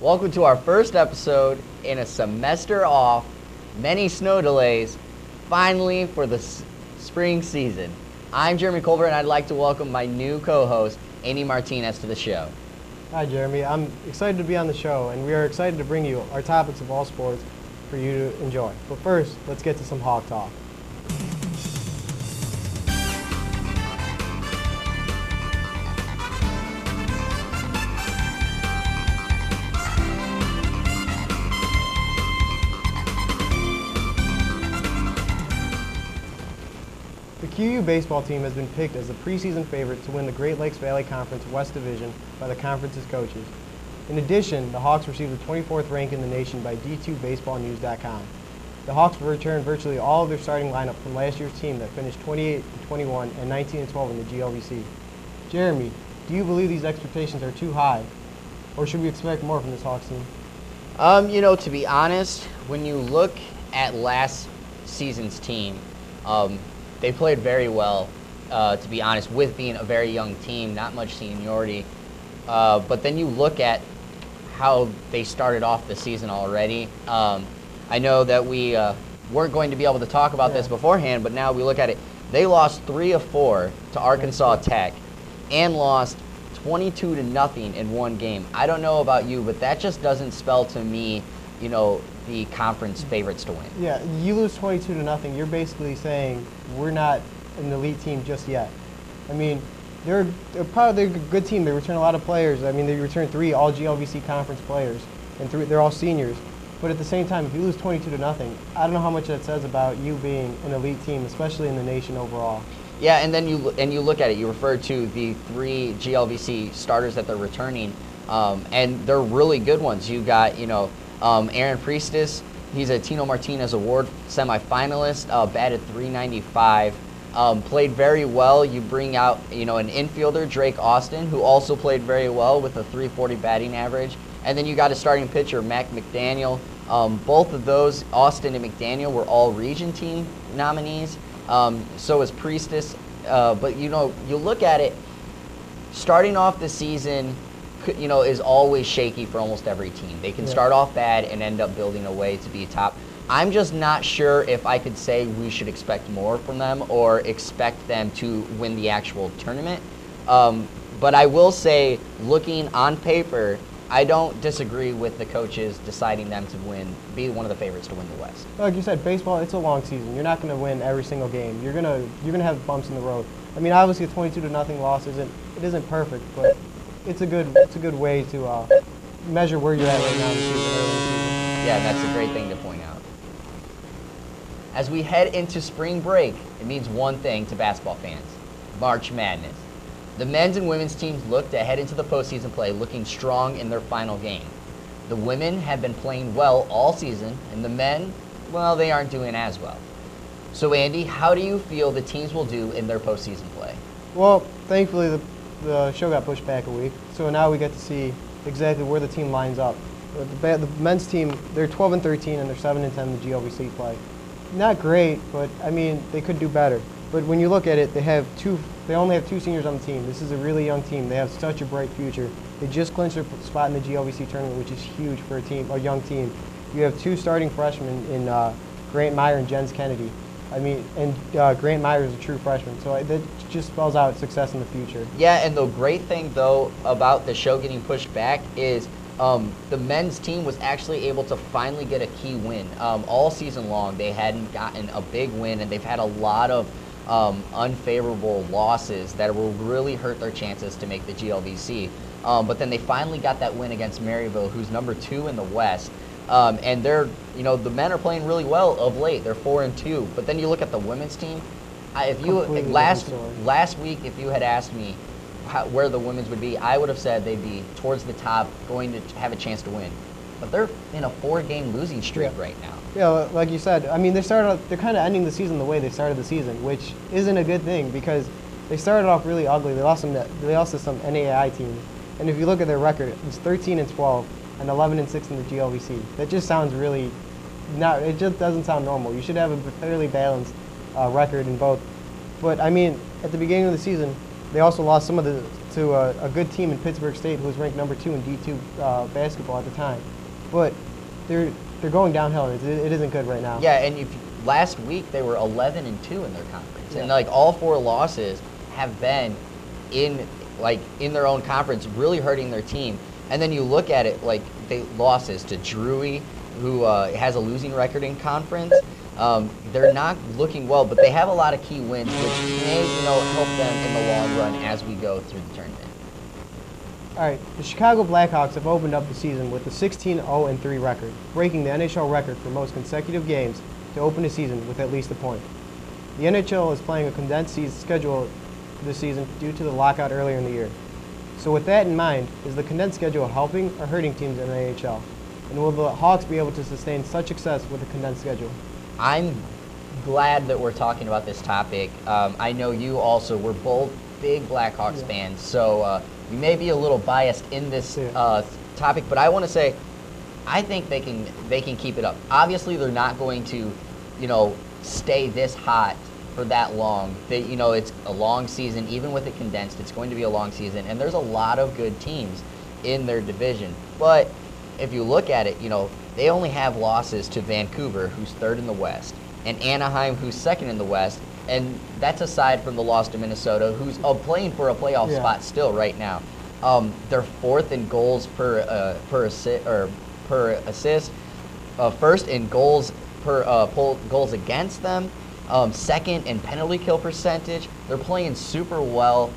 Welcome to our first episode in a semester off, many snow delays, finally for the spring season. I'm Jeremy Culver, and I'd like to welcome my new co-host, Andy Martinez, to the show. Hi, Jeremy. I'm excited to be on the show, and we are excited to bring you our topics of all sports for you to enjoy. But first, let's get to some Hawk talk. The QU baseball team has been picked as the preseason favorite to win the Great Lakes Valley Conference West Division by the conference's coaches. In addition, the Hawks received the 24th rank in the nation by D2BaseballNews.com. The Hawks will return virtually all of their starting lineup from last year's team that finished 28-21 and 19-12 in the GLVC. Jeremy, do you believe these expectations are too high, or should we expect more from this Hawks team? To be honest, when you look at last season's team, they played very well, to be honest, with being a very young team, not much seniority. But then you look at how they started off the season already. I know that we weren't going to be able to talk about this beforehand, but now we look at it. They lost 3 of 4 to Arkansas Tech and lost 22-0 in one game. I don't know about you, but that just doesn't spell to me, the conference favorites to win. Yeah, you lose 22-0. You're basically saying we're not an elite team just yet. I mean, they're probably a good team. They return a lot of players. I mean, they return 3 all GLVC conference players, and they're all seniors. But at the same time, if you lose 22-0, I don't know how much that says about you being an elite team, especially in the nation overall. Yeah, and then you look at it. You refer to the 3 GLVC starters that they're returning, and they're really good ones. You got Aaron Priestess. He's a Tino Martinez Award semifinalist. Batted .395. Played very well. You bring out an infielder, Drake Austin, who also played very well with a .340 batting average. And then you got a starting pitcher, Mac McDaniel. Both of those, Austin and McDaniel, were all region team nominees. So is Priestess. But you look at it, starting off the season, is always shaky for almost every team. They can start off bad and end up building a way to be top. I'm just not sure if I could say we should expect more from them or expect them to win the actual tournament. But I will say, looking on paper, I don't disagree with the coaches deciding them to be one of the favorites to win the West. Like you said, baseball, it's a long season. You're not going to win every single game. You're gonna have bumps in the road. I mean, obviously a 22-0 loss isn't perfect, but it's a good way to measure where you're at right now in the season, early in the season. Yeah, that's a great thing to point out. As we head into spring break, it means one thing to basketball fans: March Madness. The men's and women's teams look to head into the postseason play looking strong in their final game. The women have been playing well all season, and the men, well, they aren't doing as well. So, Andy, how do you feel the teams will do in their postseason play? Well, thankfully the show got pushed back a week, so now we get to see exactly where the team lines up. The men's team, they're 12-13 and they're 7-10 in the GLVC play. Not great, but I mean they could do better. But when you look at it, they only have 2 seniors on the team. This is a really young team. They have such a bright future. They just clinched their spot in the GLVC tournament, which is huge for a young team. You have 2 starting freshmen in Grant Meyer and Jens Kennedy. I mean, and Grant Meyer is a true freshman, so that just spells out success in the future. Yeah, and the great thing, though, about the show getting pushed back is the men's team was actually able to finally get a key win. All season long, they hadn't gotten a big win, and they've had a lot of unfavorable losses that will really hurt their chances to make the GLVC. But then they finally got that win against Maryville, who's number 2 in the West. And they're, the men are playing really well of late. They're 4-2. But then you look at the women's team. Last week, if you had asked me where the women's would be, I would have said they'd be towards the top, going to have a chance to win. But they're in a 4-game losing streak right now. Yeah, like you said, I mean, they're kind of ending the season the way they started the season, which isn't a good thing because they started off really ugly. They lost to some NAIA teams, and if you look at their record, it's 13-12 and 11-6 in the GLVC. That just sounds really it just doesn't sound normal. You should have a fairly balanced record in both. But I mean, at the beginning of the season, they also lost some of to a good team in Pittsburgh State who was ranked number 2 in D2 basketball at the time. But they're going downhill. It isn't good right now. Yeah, and last week they were 11-2 in their conference, yeah. and like all 4 losses have been in their own conference, really hurting their team. And then you look at it, like they losses to Drury, who has a losing record in conference. They're not looking well, but they have a lot of key wins, which may help them in the long run as we go through the tournament. All right, the Chicago Blackhawks have opened up the season with a 16-0-3 record, breaking the NHL record for most consecutive games to open a season with at least a point. The NHL is playing a condensed schedule this season due to the lockout earlier in the year. So with that in mind, is the condensed schedule helping or hurting teams in the AHL? And will the Hawks be able to sustain such success with a condensed schedule? I'm glad that we're talking about this topic. I know you also. We're both big Blackhawks fans, so we may be a little biased in this topic, but I want to say I think they can keep it up. Obviously, they're not going to, stay this hot for that long. It's a long season. Even with it condensed, it's going to be a long season, and there's a lot of good teams in their division. But if you look at it, they only have losses to Vancouver, who's 3rd in the West, and Anaheim, who's 2nd in the West, and that's aside from the loss to Minnesota, who's playing for a playoff spot still right now. They're 4th in goals per assist, 1st in goals per goals against them, 2nd in penalty kill percentage. They're playing super well.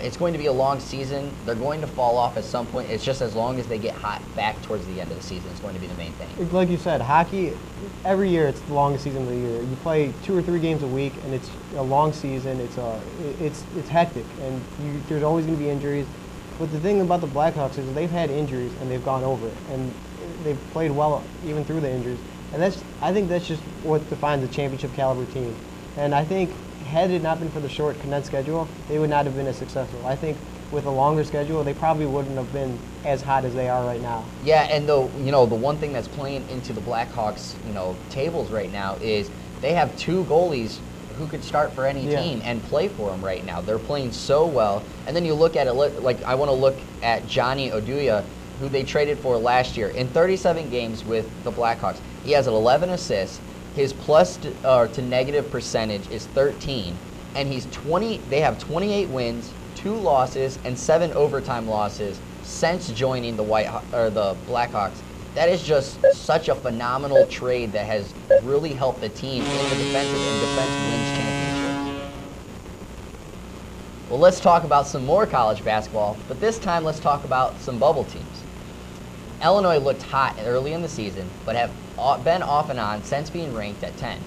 It's going to be a long season. They're going to fall off at some point. It's just as long as they get hot back towards the end of the season, it's going to be the main thing. Like you said, hockey, every year it's the longest season of the year. You play 2 or 3 games a week, and it's a long season. It's hectic, and there's always going to be injuries. But the thing about the Blackhawks is they've had injuries, and they've gone over it, and they've played well even through the injuries. And I think that's just what defines a championship caliber team. And I think had it not been for the short condensed schedule, they would not have been as successful. I think with a longer schedule, they probably wouldn't have been as hot as they are right now. Yeah, and the one thing that's playing into the Blackhawks, tables right now is they have 2 goalies who could start for any team and play for them right now. They're playing so well. And then you look at it, like I want to look at Johnny Oduya, who they traded for last year. In 37 games with the Blackhawks, he has 11 assists. His plus to negative percentage is 13, and they have 28 wins, 2 losses, and 7 overtime losses since joining the Blackhawks. That is just such a phenomenal trade that has really helped the team in the defensive, and defense wins championships. Well, let's talk about some more college basketball, but this time let's talk about some bubble teams. Illinois looked hot early in the season, but have been off and on since being ranked at 10.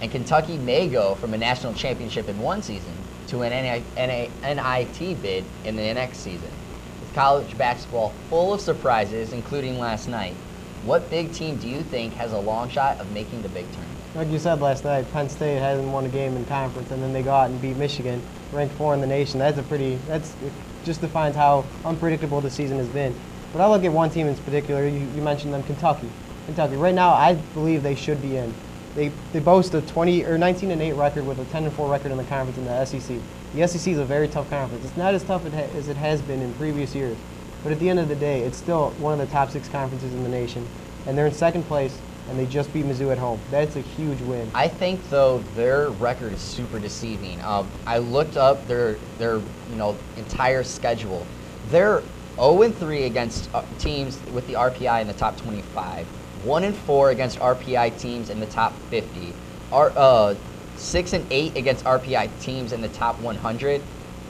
And Kentucky may go from a national championship in one season to an NIT bid in the next season. With college basketball full of surprises, including last night, what big team do you think has a long shot of making the big tournament? Like you said last night, Penn State hasn't won a game in conference, and then they go out and beat Michigan, ranked 4 in the nation. It just defines how unpredictable the season has been. But I look at one team in particular. You mentioned them, Kentucky. Right now, I believe they should be in. They boast a 19-8 record with a 10-4 record in the conference in the SEC. The SEC is a very tough conference. It's not as tough as it has been in previous years. But at the end of the day, it's still one of the top 6 conferences in the nation. And they're in 2nd place, and they just beat Mizzou at home. That's a huge win. I think, though, their record is super deceiving. I looked up their entire schedule. They're 0-3 against teams with the RPI in the top 25. 1-4 against RPI teams in the top 50. 6-8 against RPI teams in the top 100.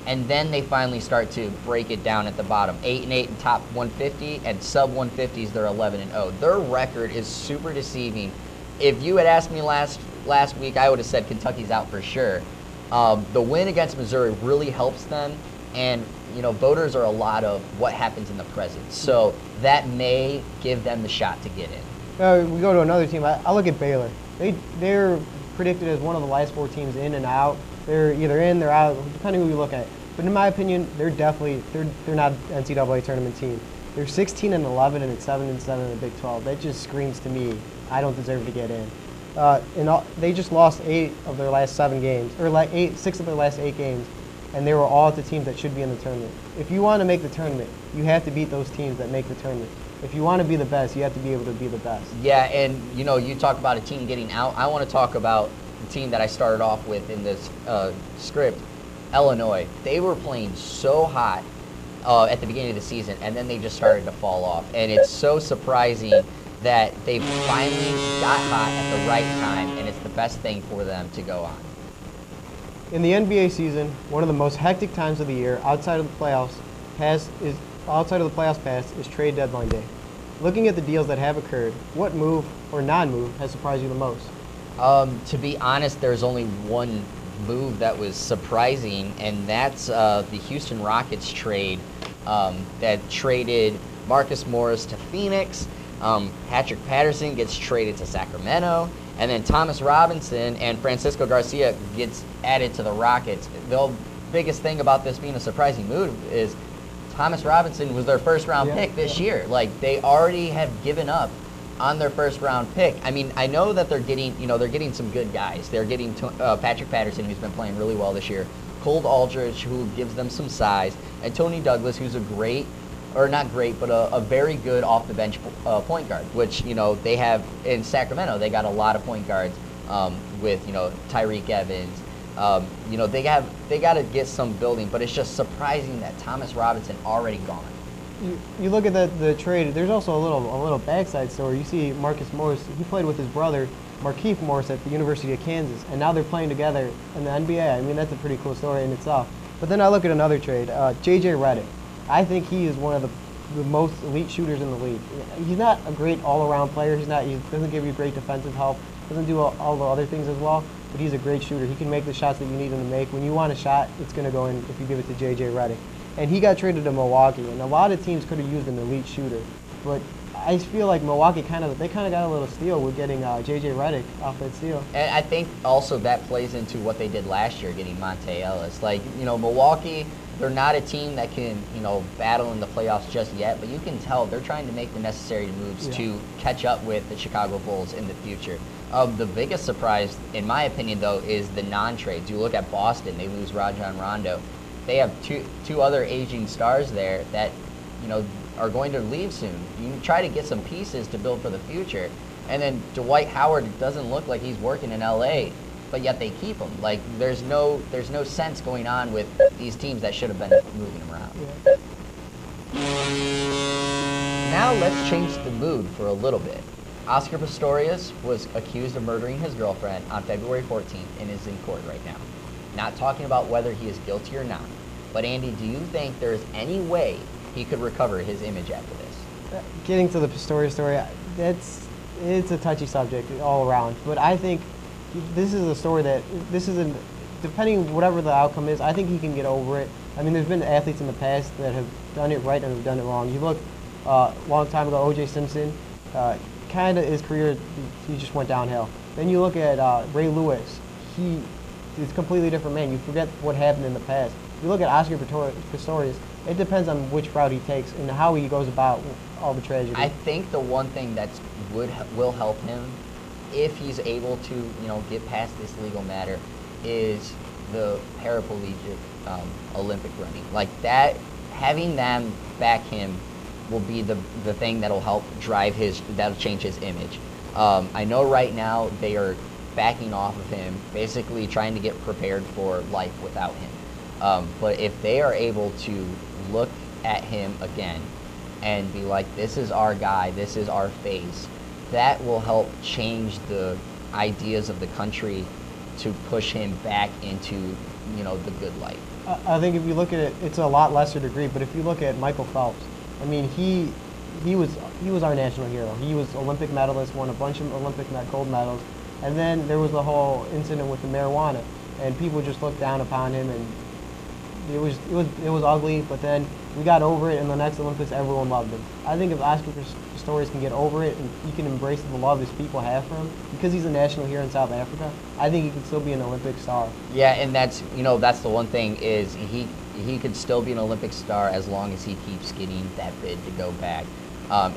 And then they finally start to break it down at the bottom. 8-8 in top 150, and sub 150s they're 11-0. Their record is super deceiving. If you had asked me last week, I would have said Kentucky's out for sure. The win against Missouri really helps them, and voters are a lot of what happens in the present. So that may give them the shot to get in. We go to another team. I look at Baylor. They're predicted as one of the last 4 teams in and out. They're either in, they're out, depending who you look at. But in my opinion, they're not an NCAA tournament team. They're 16-11 and it's 7-7 in the Big 12. That just screams to me, I don't deserve to get in. They just lost 8 of their last 7 games, or 6 of their last 8 games. and they were all the teams that should be in the tournament. If you want to make the tournament, you have to beat those teams that make the tournament. If you want to be the best, you have to be able to be the best. Yeah, and you talk about a team getting out. I want to talk about the team that I started off with in this script, Illinois. They were playing so hot at the beginning of the season, and then they just started to fall off. And it's so surprising that they finally got hot at the right time, and it's the best thing for them to go on. In the NBA season, one of the most hectic times of the year outside of the playoffs past is trade deadline day. Looking at the deals that have occurred, what move or non-move has surprised you the most? To be honest, there's only one move that was surprising, and that's the Houston Rockets trade that traded Marcus Morris to Phoenix. Patrick Patterson gets traded to Sacramento, and then Thomas Robinson and Francisco Garcia gets added to the Rockets. The biggest thing about this being a surprising move is Thomas Robinson was their first-round pick this year. Like, they already have given up on their first-round pick. I mean, I know that they're getting some good guys. They're getting Patrick Patterson, who's been playing really well this year, Cole Aldridge, who gives them some size, and Tony Douglas, who's a great, or not great, but a very good off-the-bench point guard, which, they have in Sacramento. They got a lot of point guards with, Tyreek Evans. They got to get some building, but it's just surprising that Thomas Robinson already gone. You look at the trade. There's also a little backside story. You see Marcus Morris. He played with his brother Markieff Morris at the University of Kansas, and now they're playing together in the NBA. I mean, that's a pretty cool story in itself. But then I look at another trade, J.J. Redick. I think he is one of the most elite shooters in the league. He's not a great all-around player. He doesn't give you great defensive help. Doesn't do all the other things as well. But he's a great shooter. He can make the shots that you need him to make. When you want a shot, it's going to go in if you give it to J.J. Redick. And he got traded to Milwaukee, and a lot of teams could have used an elite shooter. But I feel like Milwaukee kind of got a little steal with getting J.J. Redick off that steal. And I think also that plays into what they did last year, getting Monte Ellis. Like, Milwaukee, they're not a team that can, battle in the playoffs just yet, but you can tell they're trying to make the necessary moves to catch up with the Chicago Bulls in the future. The biggest surprise, in my opinion, though, is the non-trades. You look at Boston, they lose Rajon Rondo. They have two other aging stars there that, are going to leave soon. You try to get some pieces to build for the future. And then Dwight Howard doesn't look like he's working in LA, but yet they keep him. Like, there's no sense going on with these teams that should have been moving him around. Now let's change the mood for a little bit. Oscar Pistorius was accused of murdering his girlfriend on February 14th and is in court right now. Not talking about whether he is guilty or not. But Andy, do you think there's any way he could recover his image after this? Getting to the Pistorius story, it's a touchy subject all around. But I think this is a story that depending whatever the outcome is, I think he can get over it. I mean, there's been athletes in the past that have done it right and have done it wrong. You look a long time ago, O.J. Simpson, kind of his career, he just went downhill. Then you look at Ray Lewis. He's a completely different man. You forget what happened in the past. You look at Oscar Pistorius, it depends on which route he takes and how he goes about all the tragedy. I think the one thing that will help him, if he's able to, get past this legal matter, is the paraplegic Olympic running. Like that, having them back him will be the thing that'll help that'll change his image. I know right now they are backing off of him, basically trying to get prepared for life without him. But if they are able to look at him again and be like, this is our guy, this is our face, that will help change the ideas of the country to push him back into, the good light. I think if you look at it, it's a lot lesser degree, but if you look at Michael Phelps, I mean, he was our national hero. He was Olympic medalist, won a bunch of Olympic gold medals, and then there was the whole incident with the marijuana, and people just looked down upon him, and it was ugly. But then we got over it, and the next Olympics, everyone loved him. I think if Oscar Pistorius can get over it, and he can embrace the love his people have for him, because he's a national hero in South Africa, I think he can still be an Olympic star. Yeah, and that's the one thing is he could still be an Olympic star as long as he keeps getting that bid to go back.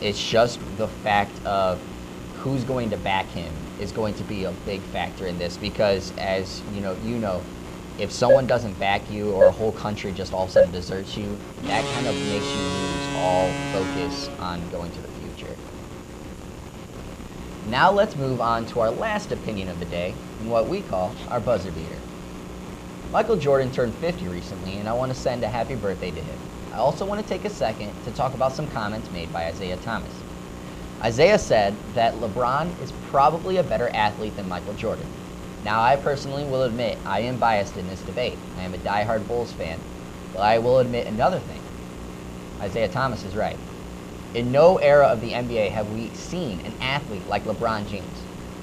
It's just the fact of who's going to back him is going to be a big factor in this, because as if someone doesn't back you or a whole country just all of a sudden deserts you, that kind of makes you lose all focus on going to the future. Now let's move on to our last opinion of the day, and what we call our buzzer beater. Michael Jordan turned 50 recently, and I want to send a happy birthday to him. I also want to take a second to talk about some comments made by Isaiah Thomas. Isaiah said that LeBron is probably a better athlete than Michael Jordan. Now, I personally will admit I am biased in this debate. I am a diehard Bulls fan, but I will admit another thing. Isaiah Thomas is right. In no era of the NBA have we seen an athlete like LeBron James.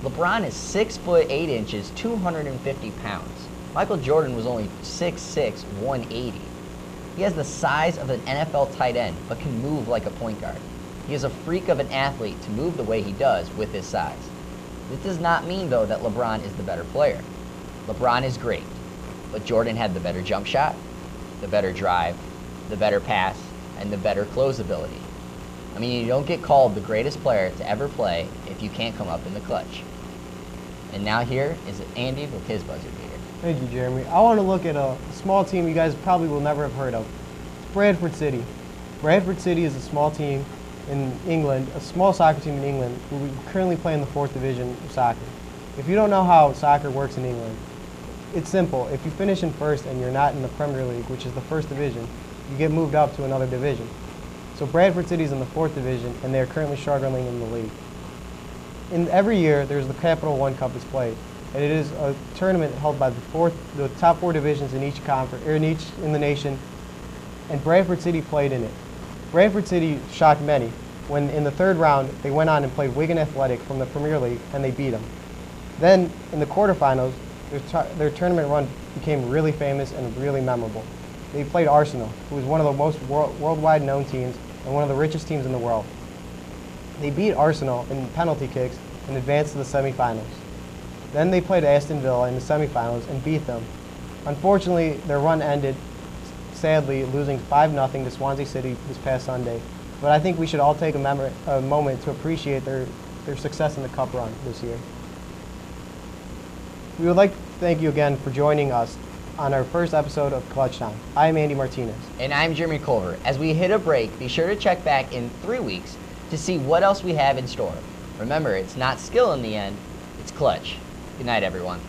LeBron is 6 foot 8 inches, 250 pounds. Michael Jordan was only 6'6", 180. He has the size of an NFL tight end, but can move like a point guard. He is a freak of an athlete to move the way he does with his size. This does not mean, though, that LeBron is the better player. LeBron is great, but Jordan had the better jump shot, the better drive, the better pass, and the better close ability. I mean, you don't get called the greatest player to ever play if you can't come up in the clutch. And now here is Andy with his buzzer beater. Thank you, Jeremy. I want to look at a small team you guys probably will never have heard of. It's Bradford City. Bradford City is a small team in England, a small soccer team in England, who we currently play in the 4th division of soccer. If you don't know how soccer works in England, it's simple. If you finish in first and you're not in the Premier League, which is the 1st division, you get moved up to another division. So Bradford City is in the 4th division, and they are currently struggling in the league. Every year, there's the Capital One Cup is played, and it is a tournament held by the top 4 divisions in each conference, or in the nation, and Bradford City played in it. Bradford City shocked many when in the 3rd round they went on and played Wigan Athletic from the Premier League, and they beat them. Then in the quarterfinals, their tournament run became really famous and really memorable. They played Arsenal, who was one of the most worldwide known teams and one of the richest teams in the world. They beat Arsenal in penalty kicks and advanced to the semifinals. Then they played Aston Villa in the semifinals and beat them. Unfortunately, their run ended, sadly, losing 5-0 to Swansea City this past Sunday. But I think we should all take a moment to appreciate their success in the Cup run this year. We would like to thank you again for joining us on our first episode of Clutch Time. I am Andy Martinez. And I'm Jeremy Culver. As we hit a break, be sure to check back in 3 weeks to see what else we have in store. Remember, it's not skill in the end, it's clutch. Good night, everyone.